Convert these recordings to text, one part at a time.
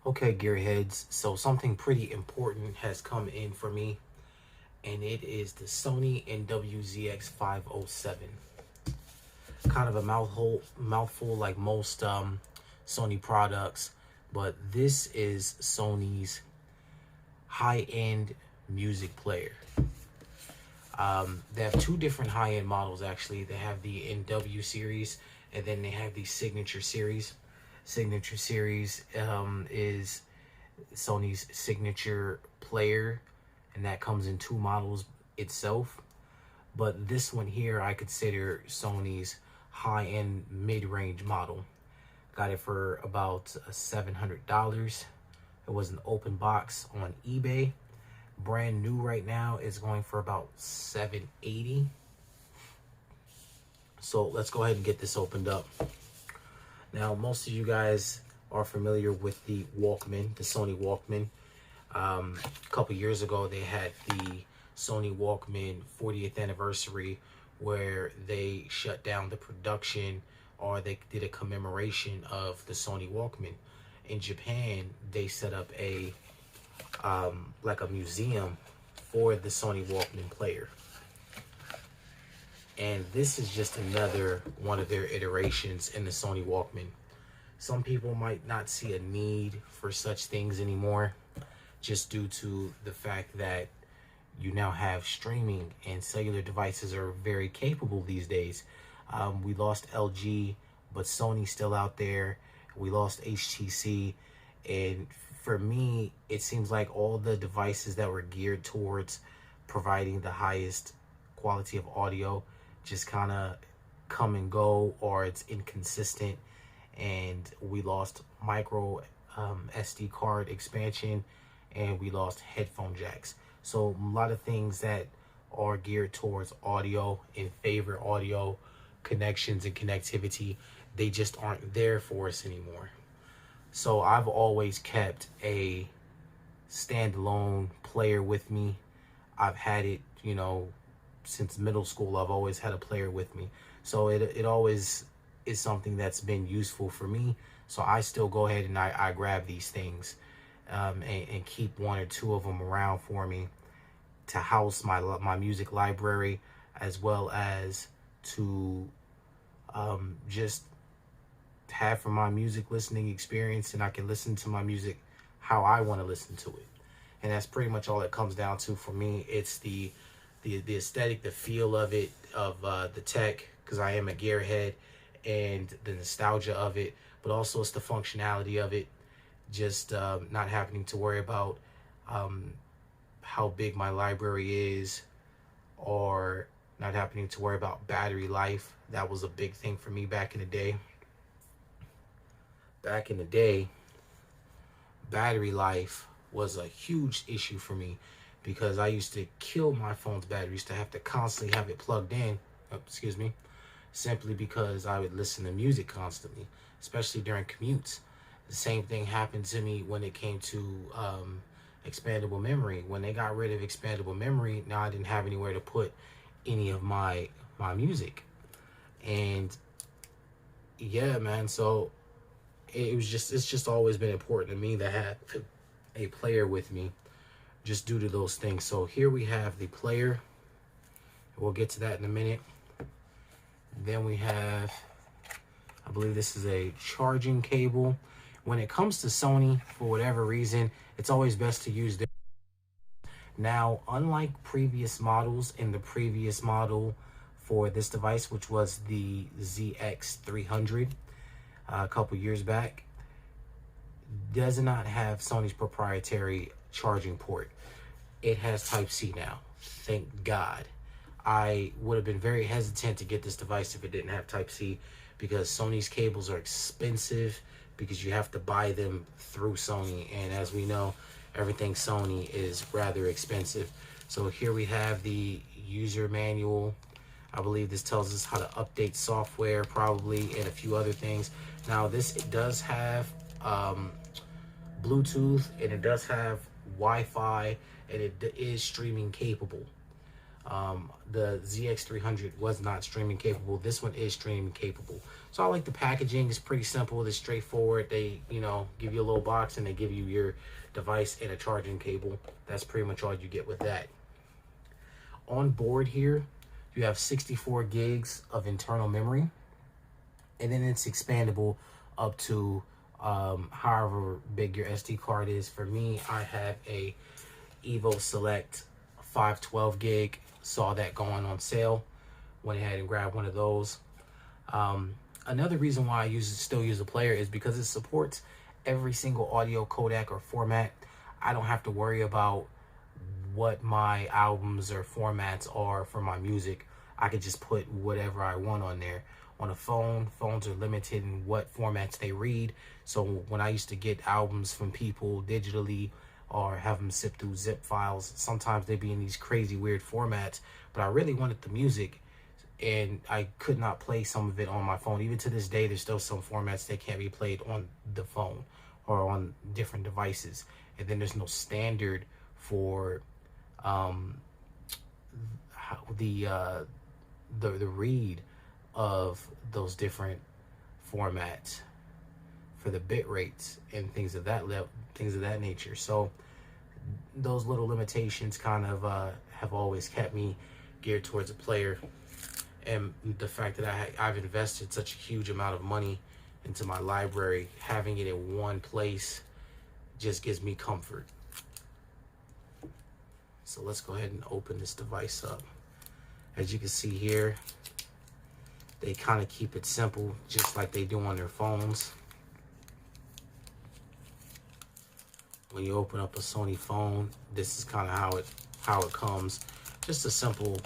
Okay, gearheads, so something pretty important has come in for me, and it is the Sony ZX507. Kind of a mouthful like most Sony products, but this is Sony's high-end music player. They have two different high-end models actually. They have the NW series, and then they have the Signature series. Signature series is Sony's signature player, and that comes in two models itself. But this one here I consider Sony's high-end mid-range model. Got it for about $700. It was an open box on eBay. Brand new right now is going for about $780. So let's go ahead and get this opened up. Now, most of you guys are familiar with the Walkman, the Sony Walkman. A couple years ago, they had the Sony Walkman 40th anniversary where they shut down the production, or they did a commemoration of the Sony Walkman. In Japan, they set up a like a museum for the Sony Walkman player. And this is just another one of their iterations in the Sony Walkman. Some people might not see a need for such things anymore, just due to the fact that you now have streaming and cellular devices are very capable these days. We lost LG, but Sony's still out there. We lost HTC. And for me, it seems like all the devices that were geared towards providing the highest quality of audio just kind of come and go, or it's inconsistent. And we lost micro SD card expansion, and we lost headphone jacks. So a lot of things that are geared towards audio and favorite audio connections and connectivity, they just aren't there for us anymore. So I've always kept a standalone player with me. I've had it, you know, since middle school. I've always had a player with me. So it always is something that's been useful for me. So I still go ahead and I grab these things and keep one or two of them around for me to house my music library, as well as to just have for my music listening experience, and I can listen to my music how I want to listen to it. And that's pretty much all it comes down to for me. It's the aesthetic, the feel of it, of the tech, because I am a gearhead, and the nostalgia of it, but also it's the functionality of it. Just not having to worry about how big my library is, or not having to worry about battery life. That was a big thing for me back in the day. Back in the day, battery life was a huge issue for me, because I used to kill my phone's batteries to have to constantly have it plugged in, simply because I would listen to music constantly, especially during commutes. The same thing happened to me when it came to expandable memory. When they got rid of expandable memory, now I didn't have anywhere to put any of my music. And yeah, man, so it's just always been important to me to have a player with me, just due to those things. So here we have the player. We'll get to that in a minute. Then we have, I believe this is a charging cable. When it comes to Sony, for whatever reason, it's always best to use this. Now, unlike previous models, in the previous model for this device, which was the ZX300 a couple years back, does not have Sony's proprietary charging port. It has Type-C now. Thank God. I would have been very hesitant to get this device if it didn't have Type-C, because Sony's cables are expensive, because you have to buy them through Sony, and as we know, everything Sony is rather expensive. So here we have the user manual. I believe this tells us how to update software, probably, and a few other things. Now this, it does have Bluetooth, and it does have Wi-Fi, and it is streaming capable. The ZX300 was not streaming capable. This one is streaming capable. So I like the packaging. It's pretty simple. It's straightforward. They, you know, give you a little box and they give you your device and a charging cable. That's pretty much all you get with that. On board here, you have 64 gigs of internal memory, and then it's expandable up to however big your SD card is. For me, I have a Evo Select 512 gig. Saw that going on sale, went ahead and grabbed one of those. Another reason why I still use a player is because it supports every single audio codec or format. I don't have to worry about what my albums or formats are for my music. I could just put whatever I want on there. On a phone, phones are limited in what formats they read. So when I used to get albums from people digitally or have them zip through zip files, sometimes they'd be in these crazy weird formats, but I really wanted the music and I could not play some of it on my phone. Even to this day, there's still some formats that can't be played on the phone or on different devices. And then there's no standard for the read of those different formats for the bit rates and things of that nature. So those little limitations kind of have always kept me geared towards a player, and the fact that I've invested such a huge amount of money into my library, having it in one place just gives me comfort. So let's go ahead and open this device up. As you can see here, they kind of keep it simple, just like they do on their phones. When you open up a Sony phone, this is kind of how it comes. Just a simple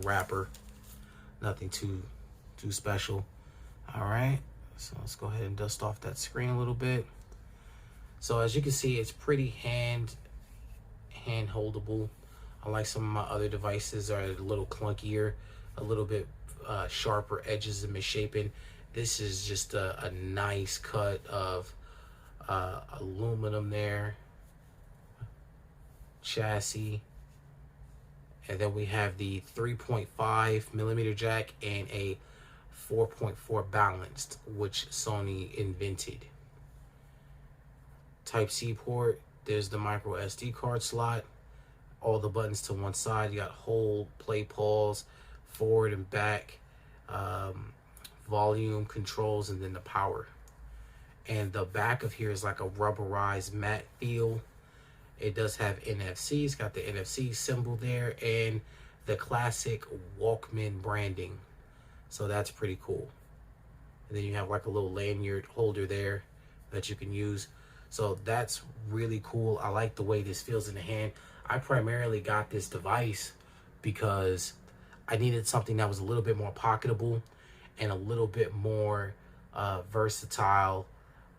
wrapper, nothing too special. All right, so let's go ahead and dust off that screen a little bit. So as you can see, it's pretty hand holdable. Unlike some of my other devices are a little clunkier, a little bit sharper edges and misshapen. This is just a nice cut of aluminum there, chassis, and then we have the 3.5 millimeter jack and a 4.4 balanced, which Sony invented. Type-C port, there's the micro SD card slot, all the buttons to one side. You got hold, play, pause, forward and back, volume controls, and then the power. And the back of here is like a rubberized matte feel. It does have NFC. It's got the NFC symbol there and the classic Walkman branding. So that's pretty cool. And then you have like a little lanyard holder there that you can use. So that's really cool. I like the way this feels in the hand. I primarily got this device because I needed something that was a little bit more pocketable and a little bit more versatile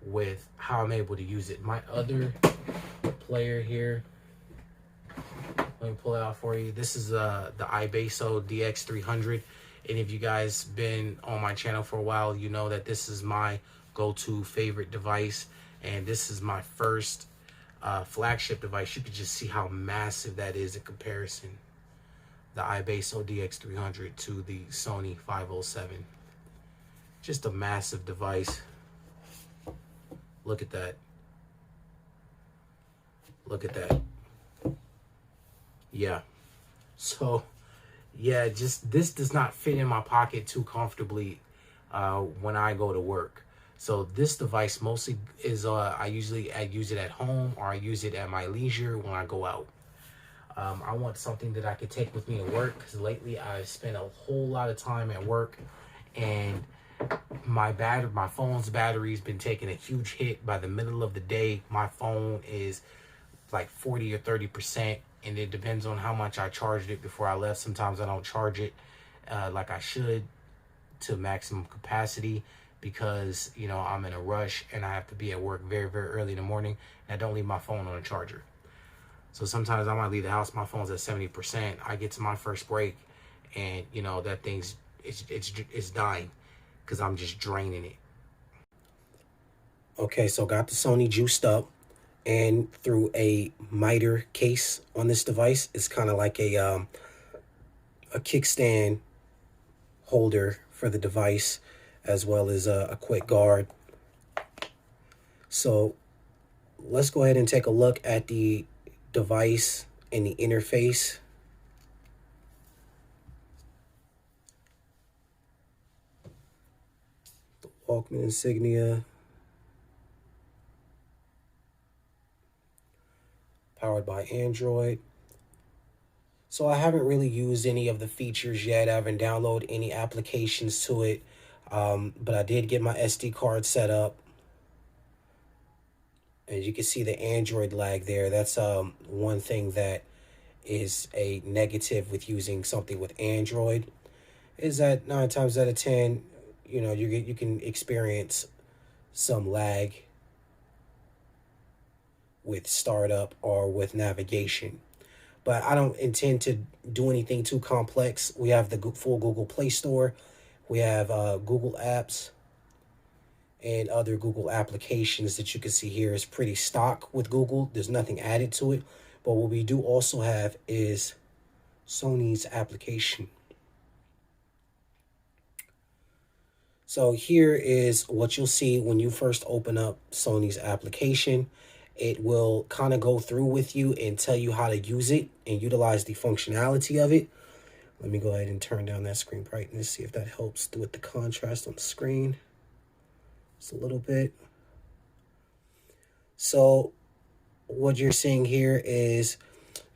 with how I'm able to use it. My other player here, let me pull it out for you. This is the iBasso DX300, and if you guys been on my channel for a while, you know that this is my go-to favorite device, and this is my first flagship device. You can just see how massive that is in comparison. The iBasso DX300 to the Sony 507. Just a massive device. Look at that. Look at that. Yeah. So, yeah, just this does not fit in my pocket too comfortably when I go to work. So this device mostly is, I use it at home, or I use it at my leisure when I go out. I want something that I could take with me to work, because lately I've spent a whole lot of time at work, and my phone's battery's been taking a huge hit. By the middle of the day, my phone is like 40 or 30%, and it depends on how much I charged it before I left. Sometimes I don't charge it like I should to maximum capacity, because you know I'm in a rush and I have to be at work very, very early in the morning, and I don't leave my phone on a charger. So sometimes I might leave the house, my phone's at 70%. I get to my first break, and you know that thing's it's dying, because I'm just draining it. Okay, so got the Sony juiced up, and through a miter case on this device, it's kind of like a a kickstand holder for the device, as well as a quick guard. So let's go ahead and take a look at the device and the interface. The Walkman insignia. Powered by Android. So I haven't really used any of the features yet. I haven't downloaded any applications to it. But I did get my SD card set up. As you can see the Android lag there. That's one thing that is a negative with using something with Android, is that 9 times out of 10, you can experience some lag with startup or with navigation. But I don't intend to do anything too complex. We have the full Google Play Store. We have Google Apps and other Google applications that you can see here is pretty stock with Google. There's nothing added to it. But what we do also have is Sony's application. So here is what you'll see when you first open up Sony's application. It will kind of go through with you and tell you how to use it and utilize the functionality of it. Let me go ahead and turn down that screen brightness, see if that helps with the contrast on the screen. Just a little bit. So what you're seeing here is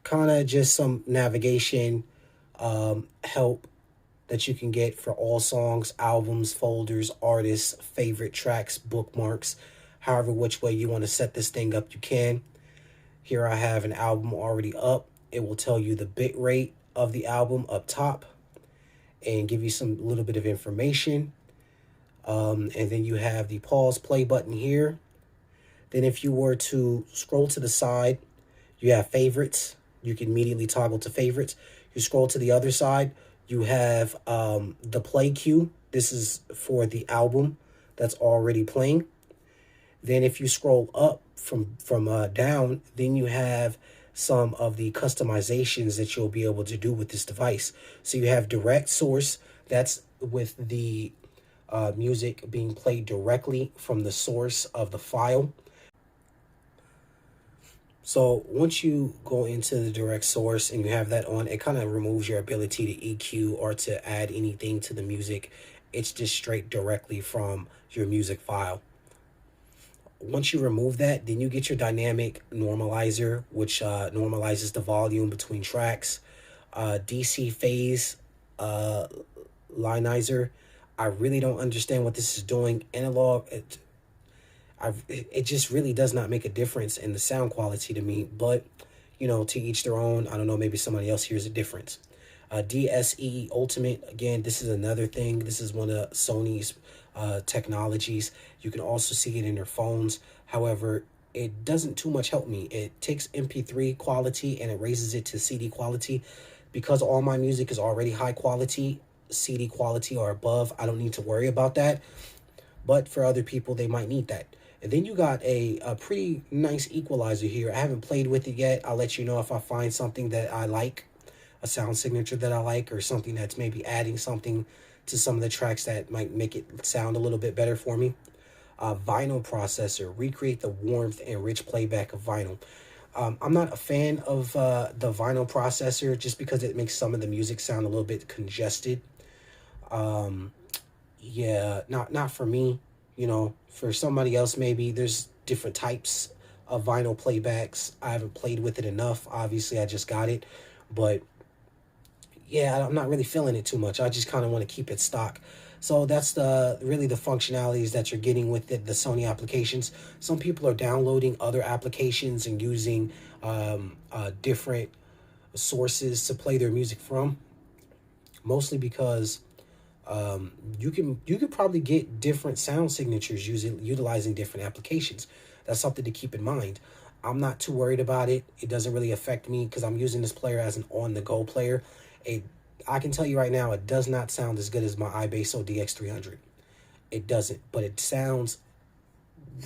kind of just some navigation help that you can get for all songs, albums, folders, artists, favorite tracks, bookmarks. However which way you want to set this thing up, you can. Here I have an album already up. It will tell you the bit rate of the album up top and give you some little bit of information. And then you have the pause play button here. Then if you were to scroll to the side, you have favorites. You can immediately toggle to favorites. You scroll to the other side, you have the play queue. This is for the album that's already playing. Then if you scroll up from down, then you have some of the customizations that you'll be able to do with this device. So you have direct source. That's with the music being played directly from the source of the file. So once you go into the direct source and you have that on, it kind of removes your ability to EQ or to add anything to the music. It's just straight directly from your music file. Once you remove that, then you get your dynamic normalizer, which normalizes the volume between tracks. DC phase lineizer. I really don't understand what this is doing. Analog, it just really does not make a difference in the sound quality to me. But, to each their own. I don't know, maybe somebody else hears a difference. DSE Ultimate, again, this is another thing. This is one of Sony's technologies. You can also see it in your phones. However, it doesn't too much help me. It takes MP3 quality and it raises it to CD quality. Because all my music is already high quality, CD quality or above, I don't need to worry about that. But for other people, they might need that. And then you got a pretty nice equalizer here. I haven't played with it yet. I'll let you know if I find something that I like, a sound signature that I like, or something that's maybe adding something to some of the tracks that might make it sound a little bit better for me. Vinyl processor, recreate the warmth and rich playback of vinyl. I'm not a fan of the vinyl processor just because it makes some of the music sound a little bit congested. Yeah, not for me. For somebody else, maybe. There's different types of vinyl playbacks. I haven't played with it enough. Obviously, I just got it. But yeah, I'm not really feeling it too much. I just kind of want to keep it stock. So that's really the functionalities that you're getting with the Sony applications. Some people are downloading other applications and using different sources to play their music from. Mostly because you could probably get different sound signatures utilizing different applications. That's something to keep in mind. I'm not too worried about it. It doesn't really affect me because I'm using this player as an on-the-go player. I can tell you right now, it does not sound as good as my iBasso DX300. It doesn't, but it sounds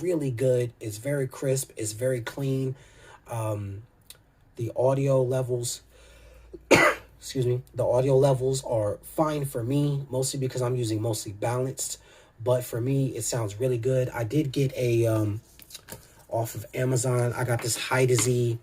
really good. It's very crisp. It's very clean. The audio levels, excuse me, the audio levels are fine for me, mostly because I'm using mostly balanced. But for me, it sounds really good. I did get a off of Amazon. I got this high to Z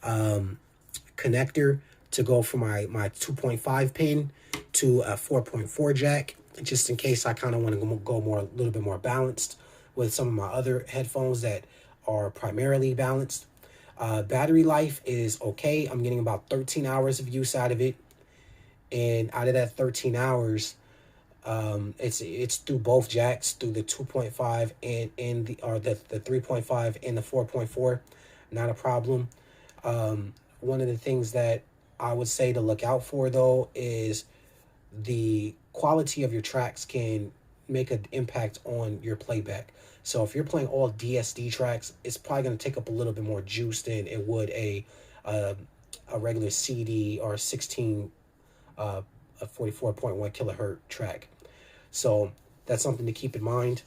connector to go from my 2.5 pin to a 4.4 jack, just in case I kind of want to go more, a little bit more balanced with some of my other headphones that are primarily balanced. Battery life is okay. I'm getting about 13 hours of use out of it, and out of that 13 hours, it's through both jacks, through the 2.5 and the 3.5 and the 4.4. Not a problem. One of the things that I would say to look out for, though, is the quality of your tracks can make an impact on your playback. So if you're playing all DSD tracks, it's probably going to take up a little bit more juice than it would a regular CD or 16 a 44.1 kilohertz track. So that's something to keep in mind.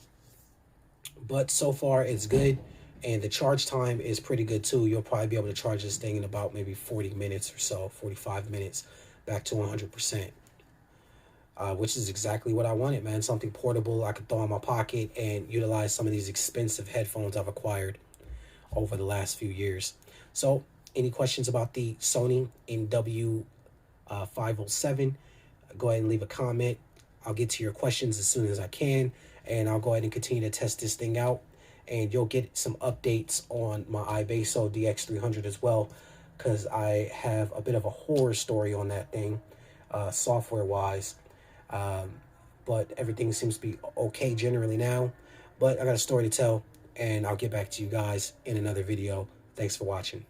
But so far it's good, and the charge time is pretty good too. You'll probably be able to charge this thing in about maybe 40 minutes or so, 45 minutes, back to 100%. Which is exactly what I wanted, man. Something portable I could throw in my pocket and utilize some of these expensive headphones I've acquired over the last few years. So, any questions about the Sony MW507, go ahead and leave a comment. I'll get to your questions as soon as I can, and I'll go ahead and continue to test this thing out. And you'll get some updates on my iBasso DX300 as well, because I have a bit of a horror story on that thing, software-wise. But everything seems to be okay generally now. But I got a story to tell, and I'll get back to you guys in another video. Thanks for watching.